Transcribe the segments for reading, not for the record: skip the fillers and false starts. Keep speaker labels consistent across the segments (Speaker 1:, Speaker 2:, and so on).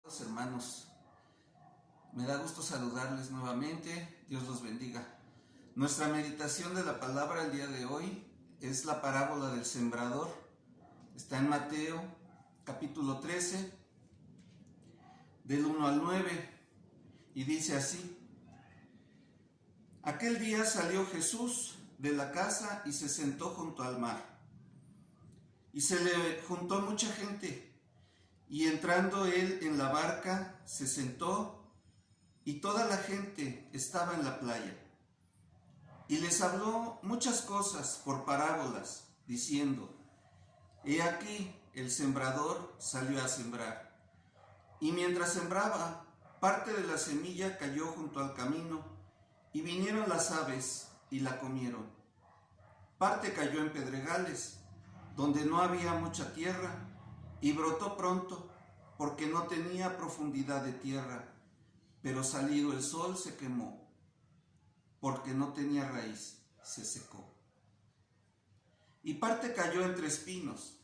Speaker 1: Hermanos, me da gusto saludarles nuevamente. Dios los bendiga. Nuestra meditación de la palabra el día de hoy es la parábola del sembrador. Está en Mateo capítulo 13 del 1 al 9 y dice así: Aquel día salió Jesús de la casa y se sentó junto al mar, y se le juntó mucha gente. Y entrando él en la barca, se sentó, y toda la gente estaba en la playa. Y les habló muchas cosas por parábolas, diciendo: He aquí, el sembrador salió a sembrar. Y mientras sembraba, parte de la semilla cayó junto al camino, y vinieron las aves y la comieron. Parte cayó en pedregales, donde no había mucha tierra, y brotó pronto, porque no tenía profundidad de tierra, pero salido el sol se quemó, porque no tenía raíz, se secó. Y parte cayó entre espinos,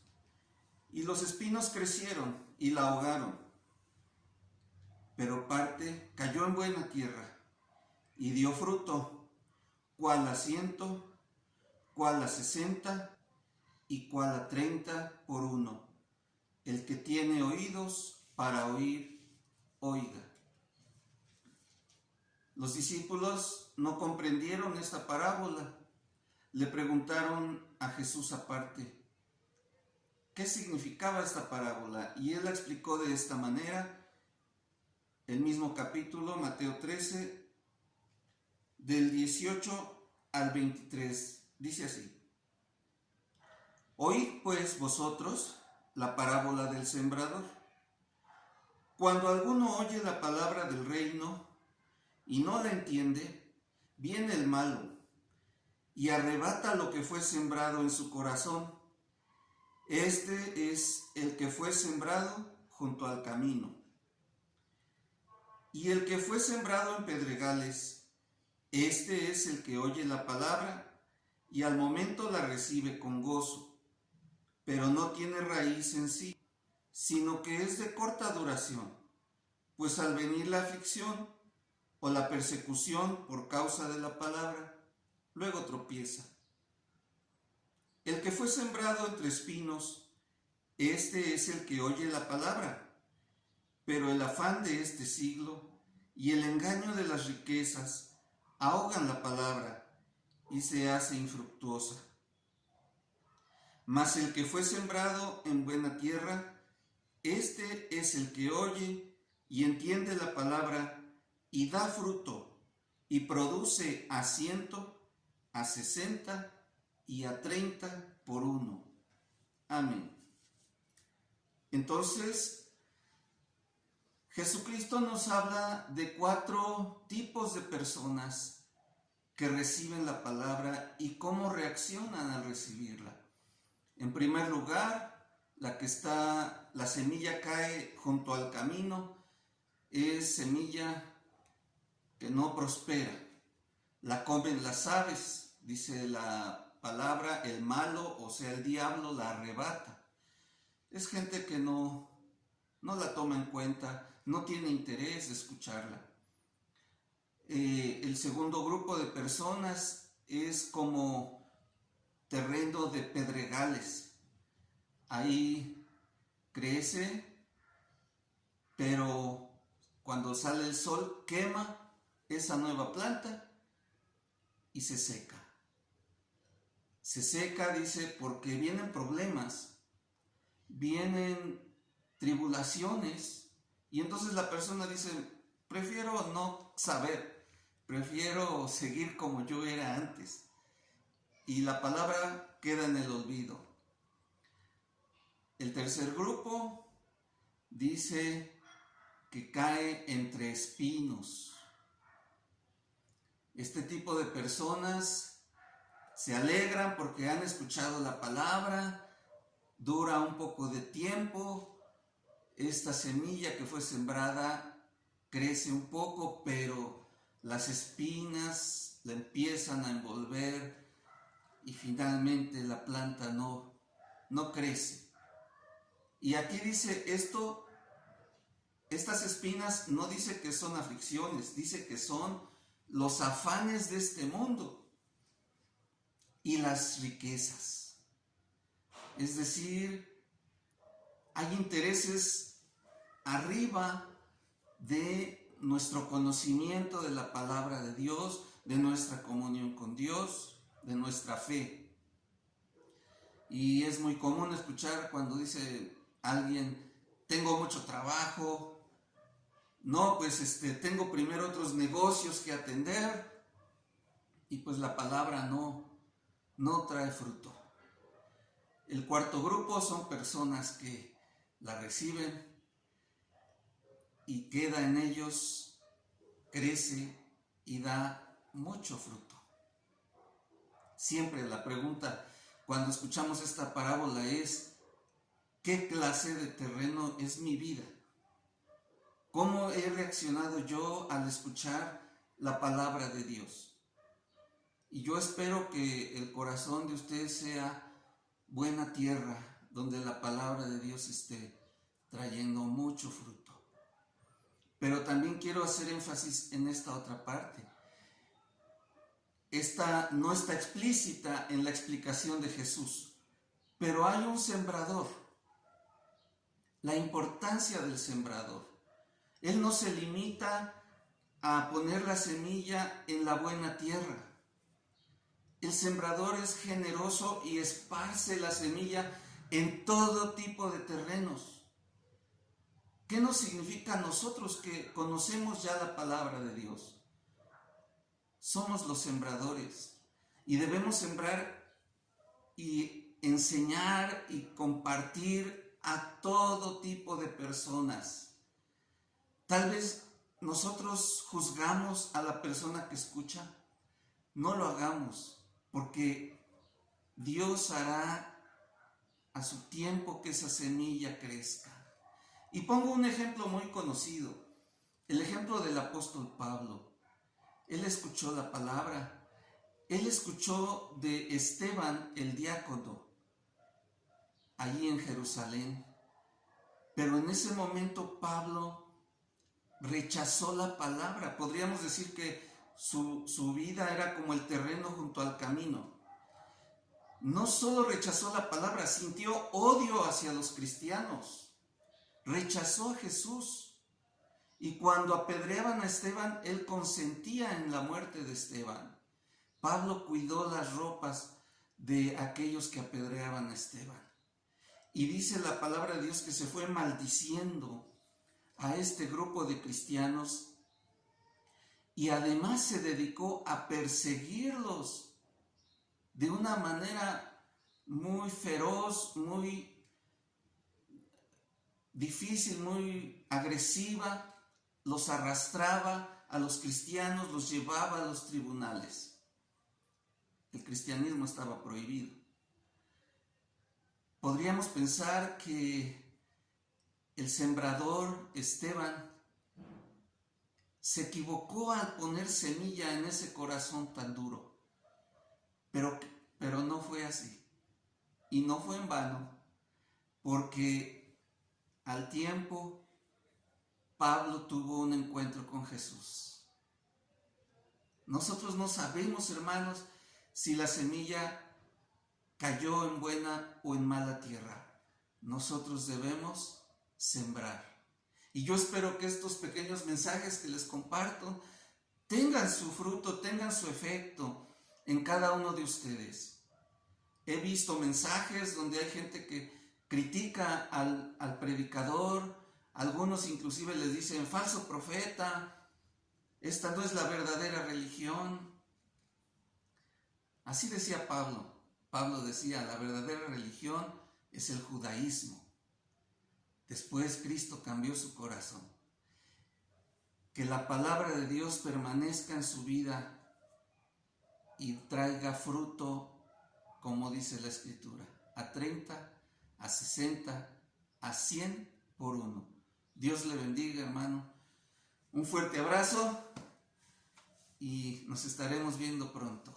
Speaker 1: y los espinos crecieron y la ahogaron. Pero parte cayó en buena tierra, y dio fruto, cuál a 100, cuál a 60, y cuál a 30 por uno. El que tiene oídos para oír, oiga. Los discípulos no comprendieron esta parábola. Le preguntaron a Jesús aparte qué significaba esta parábola, y él la explicó de esta manera. El mismo capítulo, Mateo 13, del 18 al 23, dice así: Oíd pues vosotros la parábola del sembrador. Cuando alguno oye la palabra del reino y no la entiende, viene el malo y arrebata lo que fue sembrado en su corazón. Este es el que fue sembrado junto al camino. Y el que fue sembrado en pedregales, este es el que oye la palabra y al momento la recibe con gozo, pero no tiene raíz en sí, sino que es de corta duración, pues al venir la aflicción o la persecución por causa de la palabra, luego tropieza. El que fue sembrado entre espinos, este es el que oye la palabra, pero el afán de este siglo y el engaño de las riquezas ahogan la palabra y se hace infructuosa. Mas el que fue sembrado en buena tierra, este es el que oye y entiende la palabra y da fruto, y produce a 100, a 60 y a 30 por uno. Amén. Entonces, Jesucristo nos habla de 4 tipos de personas que reciben la palabra y cómo reaccionan al recibirla. En primer lugar, la semilla cae junto al camino, es semilla que no prospera. La comen las aves, dice la palabra, el malo, o sea, el diablo, la arrebata. Es gente que no la toma en cuenta, no tiene interés de escucharla. El segundo grupo de personas es como terreno de pedregales. Ahí crece, pero cuando sale el sol quema esa nueva planta y se seca. Se seca, dice, porque vienen problemas, vienen tribulaciones, y entonces la persona dice: prefiero no saber, prefiero seguir como yo era antes. Y la palabra queda en el olvido. El tercer grupo dice que cae entre espinos. Este tipo de personas se alegran porque han escuchado la palabra, dura un poco de tiempo, esta semilla que fue sembrada crece un poco, pero las espinas la empiezan a envolver y finalmente la planta no crece. Y aquí dice, esto Estas espinas no dice que son aflicciones, dice que son los afanes de este mundo y las riquezas. Es decir, hay intereses arriba de nuestro conocimiento de la palabra de Dios, de nuestra comunión con Dios, de nuestra fe. Y es muy común escuchar cuando dice alguien, tengo mucho trabajo, no, pues tengo primero otros negocios que atender, y pues la palabra no trae fruto. El cuarto grupo son personas que la reciben y queda en ellos, crece y da mucho fruto. Siempre la pregunta cuando escuchamos esta parábola es, ¿qué clase de terreno es mi vida? ¿Cómo he reaccionado yo al escuchar la palabra de Dios? Y yo espero que el corazón de usted sea buena tierra, donde la palabra de Dios esté trayendo mucho fruto. Pero también quiero hacer énfasis en esta otra parte. Esta no está explícita en la explicación de Jesús, pero hay un sembrador. La importancia del sembrador. Él no se limita a poner la semilla en la buena tierra. El sembrador es generoso y esparce la semilla en todo tipo de terrenos. ¿Qué nos significa a nosotros que conocemos ya la palabra de Dios? Somos los sembradores y debemos sembrar y enseñar y compartir a todo tipo de personas. Tal vez nosotros juzgamos a la persona que escucha. No lo hagamos, porque Dios hará a su tiempo que esa semilla crezca. Y pongo un ejemplo muy conocido, el ejemplo del apóstol Pablo. Él escuchó la palabra, él escuchó de Esteban el diácono, allí en Jerusalén. Pero en ese momento Pablo rechazó la palabra. Podríamos decir que su vida era como el terreno junto al camino. No solo rechazó la palabra, sintió odio hacia los cristianos. Rechazó a Jesús. Y cuando apedreaban a Esteban, él consentía en la muerte de Esteban. Pablo cuidó las ropas de aquellos que apedreaban a Esteban. Y dice la palabra de Dios que se fue maldiciendo a este grupo de cristianos y además se dedicó a perseguirlos de una manera muy feroz, muy difícil, muy agresiva. Los arrastraba a los cristianos, los llevaba a los tribunales. El cristianismo estaba prohibido. Podríamos pensar que el sembrador Esteban se equivocó al poner semilla en ese corazón tan duro, pero no fue así, y no fue en vano, porque al tiempo Pablo tuvo un encuentro con Jesús. Nosotros no sabemos, hermanos, si la semilla cayó en buena o en mala tierra. Nosotros debemos sembrar. Y yo espero que estos pequeños mensajes que les comparto tengan su fruto, tengan su efecto en cada uno de ustedes. He visto mensajes donde hay gente que critica al predicador, algunos inclusive les dicen falso profeta, esta no es la verdadera religión. Así decía Pablo. Pablo decía, la verdadera religión es el judaísmo. Después Cristo cambió su corazón. Que la palabra de Dios permanezca en su vida y traiga fruto, como dice la Escritura, a 30, a 60, a 100 por uno. Dios le bendiga, hermano. Un fuerte abrazo y nos estaremos viendo pronto.